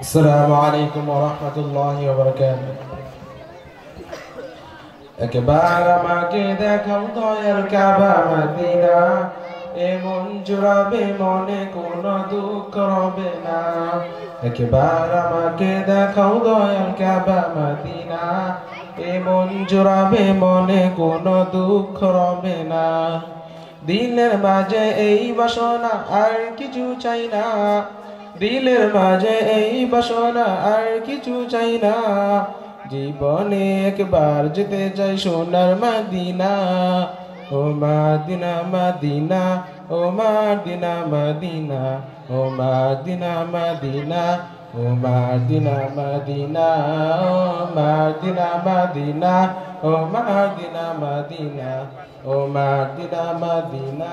আসসালামু আলাইকুম ওয়া রাহমাতুল্লাহি ওয়া বারাকাতুহু। একবার আমাকে দেখাও দয়ার কাবা মদিনা, এমন জুড়াবে মনে কোনো দুঃখ রবে না। একবার আমাকে দেখাও দয়ার কাবা মদিনা, এমন জুড়াবে মনে কোনো দুঃখ রবে না। দিলের মাঝে এই বাসনা আর কিছু চাই না, দিলের মাঝে এই বাসনা আর কিছু চাই না। জীবনে একবার যেতে চাই সোনার মদিনা, ও মদিনা মদিনা, ও মদিনা মদিনা, ও মদিনা মদিনা, ও মদিনা মদিনা, ও মদিনা মদিনা, ও মদিনা মদিনা, ও মদিনা মদিনা,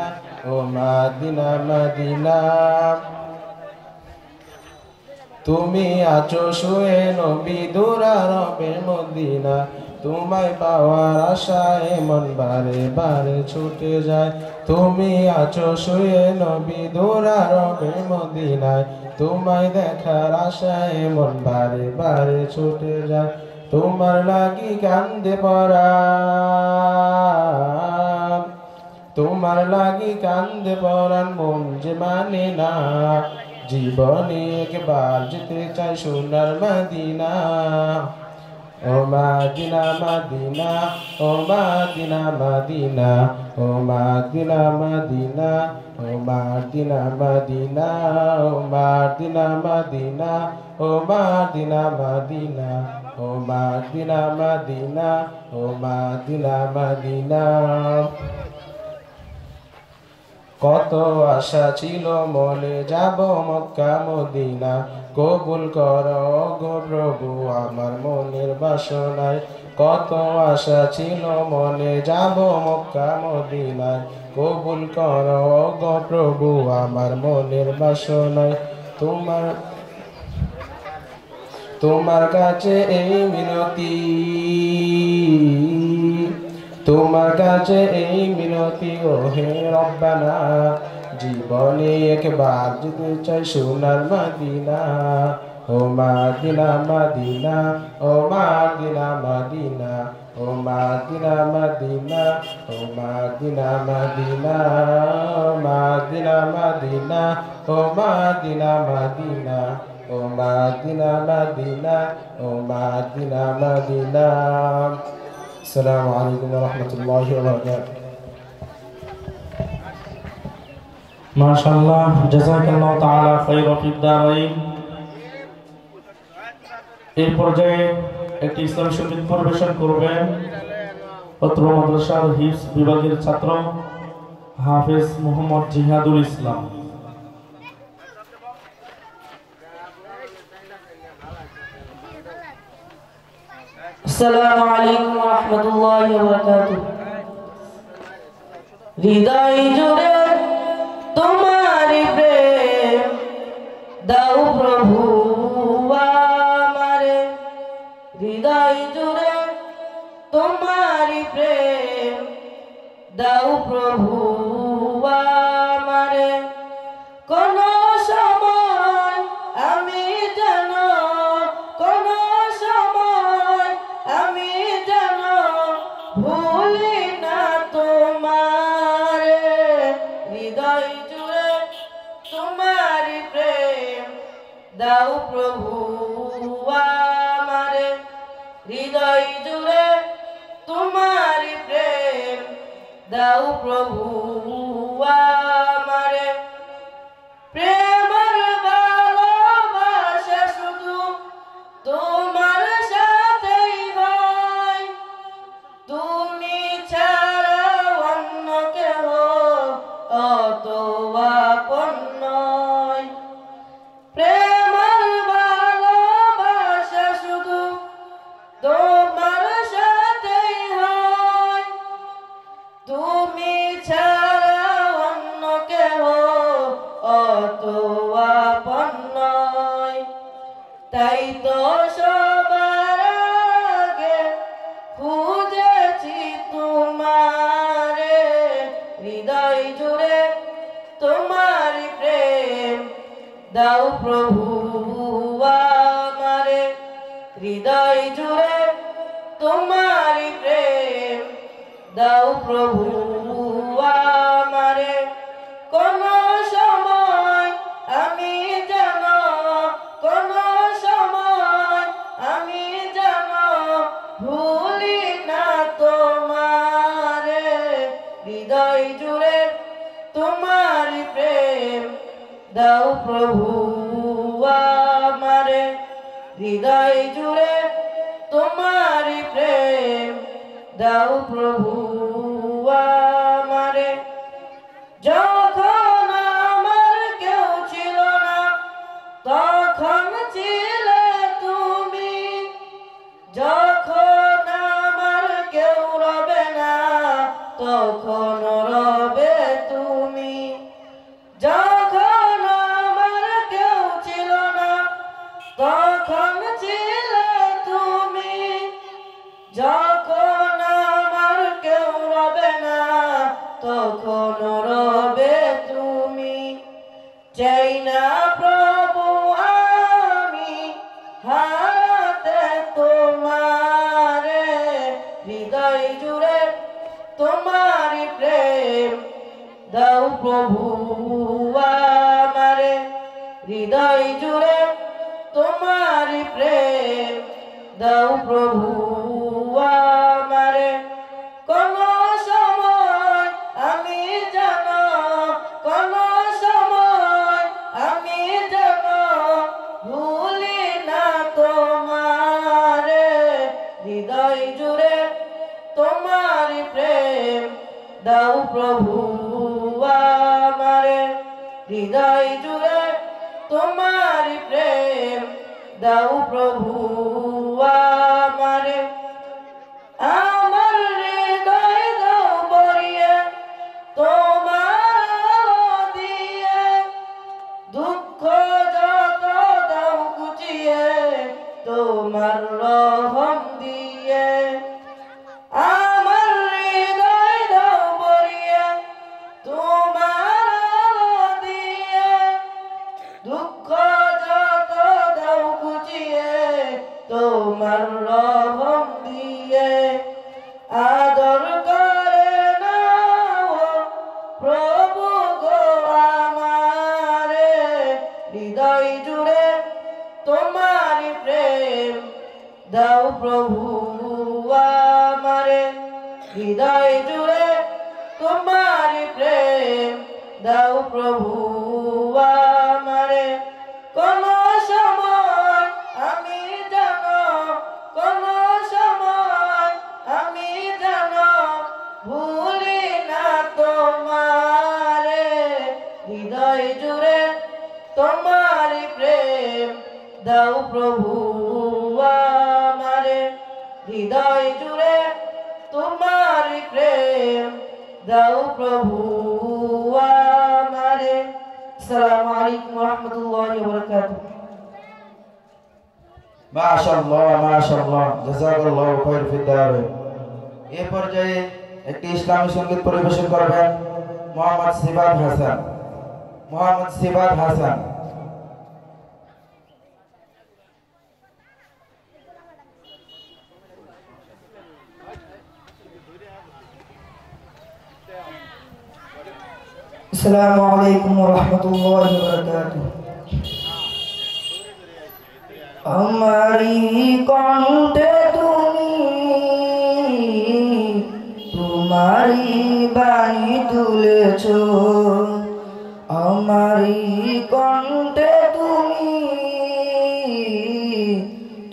ও মদিনা মদিনা। তুমি আছো শুয়ে নবী দুরারবে মদিনা, তোমায় পাওয়ার আশায় মন বারে বারে ছুটে যায়। তুমি আছো শুয়ে নবী দুরারবে মদিনায়, তোমায় দেখার আশায় মন বারে বারে ছুটে যায়। তোমার লাগি কান্দে পরাণ, তোমার লাগি কান্দে পরাণ, মন যে মানে না। জীবনে একবার যেতে চাই সোনার মদিনা, ও মদিনা মদিনা, ও মদিনা মদিনা, ও মদিনা মদিনা, ও মদিনা মদিনা, ও মদিনা মদিনা, ও মদিনা মদিনা, ও মদিনা মদিনা, ও মদিনা মদিনা। কত আশা ছিল মনে যাব মক্কা মদিনা, কবুল করো গো প্রভু আমার মনের বাসনায়। কত আশা ছিল মনে যাব মক্কা মদিনায়, কবুল করো গো প্রভু আমার মনের বাসনায়। তোমার কাছে এই মিনতি, তোমার কাছে এই মিনতি ও হে রব্বানা। জীবনে একবার যেতে চাই সোনার মদিনা, ও মদিনা মদিনা, ও মদিনা মদিনা, ও মদিনা মদিনা, ও মদিনা মদিনা, ও মদিনা মদিনা, ও মদিনা মদিনা, ও মদিনা মদিনা, ও মদিনা মদিনা। আসসালামু আলাইকুম ওয়া রাহমাতুল্লাহি ওয়া বারাকাতুহু। মাশাআল্লাহ, জাযাকাল্লাহু তাআলা খায়রা ফিদ দারাইন। এই পর্যায়ে একটি ইসলামী সঙ্গীত পরিবেশন করবেন অত্র মাদ্রাসার হিফজ বিভাগের ছাত্র হাফেজ মোহাম্মদ জিহাদুল ইসলাম। আসসালামু আলাইকুম ওয়া রাহমাতুল্লাহি ওয়া বারাকাতুহু। হৃদয় জুড়ে তোমার প্রেম দাও প্রভু আমারে, হৃদয় জুড়ে তোমার প্রেম দাও প্রভু আমারে। কোন সময় আমি যেন, কোন সময় আমি যেন ভুলি না তোমারে। হৃদয় জুড়ে তোমার প্রেম দাও প্রভু আমারে, হৃদয় জুড়ে তোমার প্রেম দাও প্রভু আমারে। প্রেমের ভালোবাসা শুধু তোমার সাথেই হয়, তুমি ছাড়া অন্য কেহ অত আপন নয়। প্রেমের ভালোবাসা শুধু তোমার সাথেই হয়, তুমি ছাড়া অন্য কেহ অত আপন নয়। তাই তো সবার আগে খুঁজেছি তোমারে, হৃদয় জুড়ে তোমার প্রেম দাও প্রভু হৃদয় জুড়ে তোমারি প্রেম দাও প্রভু আমারে। কোন সময় আমি যেন কোন সময় আমি যেন ভুলি না তোমারে। হৃদয় জুড়ে তোমারি প্রেম দাও প্রভু আমারে। হৃদয় জুড়ে তোমারি প্রেম দাও প্রভু আমারে। যখন আমার কেউ ছিল না তখন ছিলে তুমি, যখন আমার কেউ রবে না তখন রবে তুমি। যখন আমার কেউ ছিল না তখন ছিলে তুমি, যখন আমার কেউ রবে না তখন রবে তুমি। চাই না প্রভু আমি হারাতে তোমারে। হৃদয় জুড়ে তোমারি প্রেম দাও প্রভু আমারে। হৃদয় জুড়ে তোমারি প্রেম দাও প্রভু আমারে। কোন সময় আমি যেন কোন সময় আমি যেন ভুলি না তোমারে। হৃদয় জুড়ে তোমারি প্রেম দাও প্রভু আমারে। হৃদয় জুড়ে তোমারি প্রেম দাও প্রভু আমারে। আমার হৃদয় দাও ভরিয়ে তোমার আলো দিয়ে, দুঃখ যত দাও ঘুচিয়ে তোমার রহম দিয়ে। আমার হৃদয় দাও ভরিয়ে তোমার আলো দিয়ে, দুঃখ যত দাও ঘুচিয়ে তোমার রহম দিয়ে। আদর করে নাও প্রভু গো আমারে। হৃদয় জুড়ে তোমারি প্রেম দাও প্রভু আমারে। হৃদয় জুড়ে তোমারি প্রেম দাও প্রভু আমারে। কোন সময় আমি যেন কোন সময় আমি যেন ভুলি না তোমারে। হৃদয় জুড়ে তোমারি প্রেম দাও প্রভু আমারে। হৃদয় জুড়ে তোমারি প্রেম দাও প্রভু আমারে। আসসালামু আলাইকুম ওয়া রাহমাতুল্লাহি ওয়া বারাকাতুহু। মাশাআল্লাহ মাশাআল্লাহ, জাযাকাল্লাহু খায়র ফিদ দারিন। এই পর্যায়ে একটি ইসলামী সঙ্গীত পরিবেশন করবেন মোহাম্মদ সিবাত হাসান। মোহাম্মদ সিবাত হাসান। আসসালামু আলাইকুম ওয়া রাহমাতুল্লাহি ওয়া বারাকাতুহু। আমারি কণ্ঠে তুমি তোমারি বাণী তুলেছ। আমারি কণ্ঠে তুমি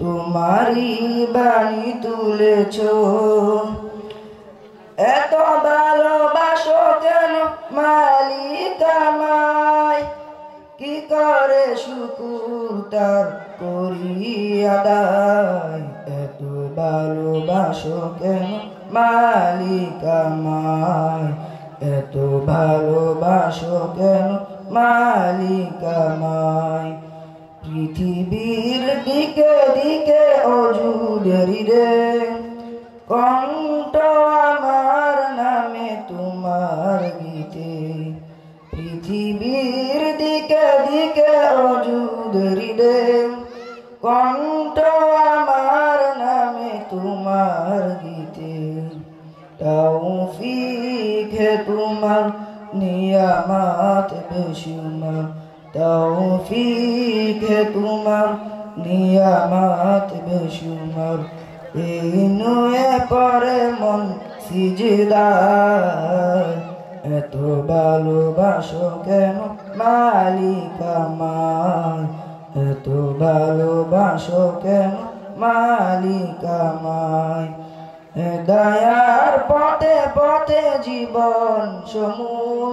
তোমারি বাণী তুলেছ। এত ভালোবাসো কেন মালিক আমায়, কি করে শুকুর তার করি আদায়। এত ভালোবাসো কেন মালিক আমায়, এত ভালোবাসো কেন মালিক আমায়। পৃথিবীর দিকে দিকে অজুদের রে, কণ্ঠ আমার নামে তোমার গীতে। পৃথিবীর দিকে দিকে অজুদের রে, কণ্ঠ আমার তোমার গীতে তৌফিক হে তোমার নিয়ামত বেশুমার তৌফিক হে তোমার নিয়ামত বেশুমার এই নুয়ে পরে মন সিজদায় এত ভালোবাসো কেন মালিক আমায় এত ভালোবাসো কেন মালিক আমায় দয়ার পথে পথে জীবন সমূহ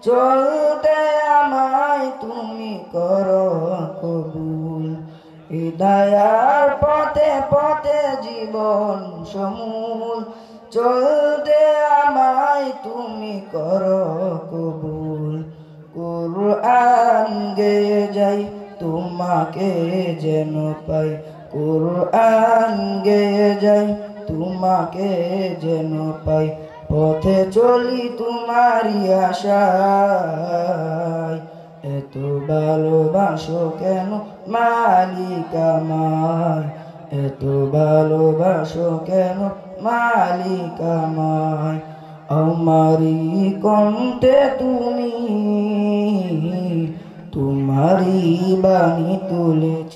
চলতে আমায় তুমি করো কবুল দয়ার পথে পথে জীবন সমূহ চলতে আমায় তুমি করো কবুল কুরআন গেয়ে যাই তোমাকে যেন পাই কুরআন গেয়ে যাই তোমাকে যেন পাই পথে চলি তোমারই আশায় এত ভালোবাসো কেন মালিক আমায় এত ভালোবাসো কেন মালিক আমায় আমারি কণ্ঠে তুমি তোমারই বাণী তুলেছ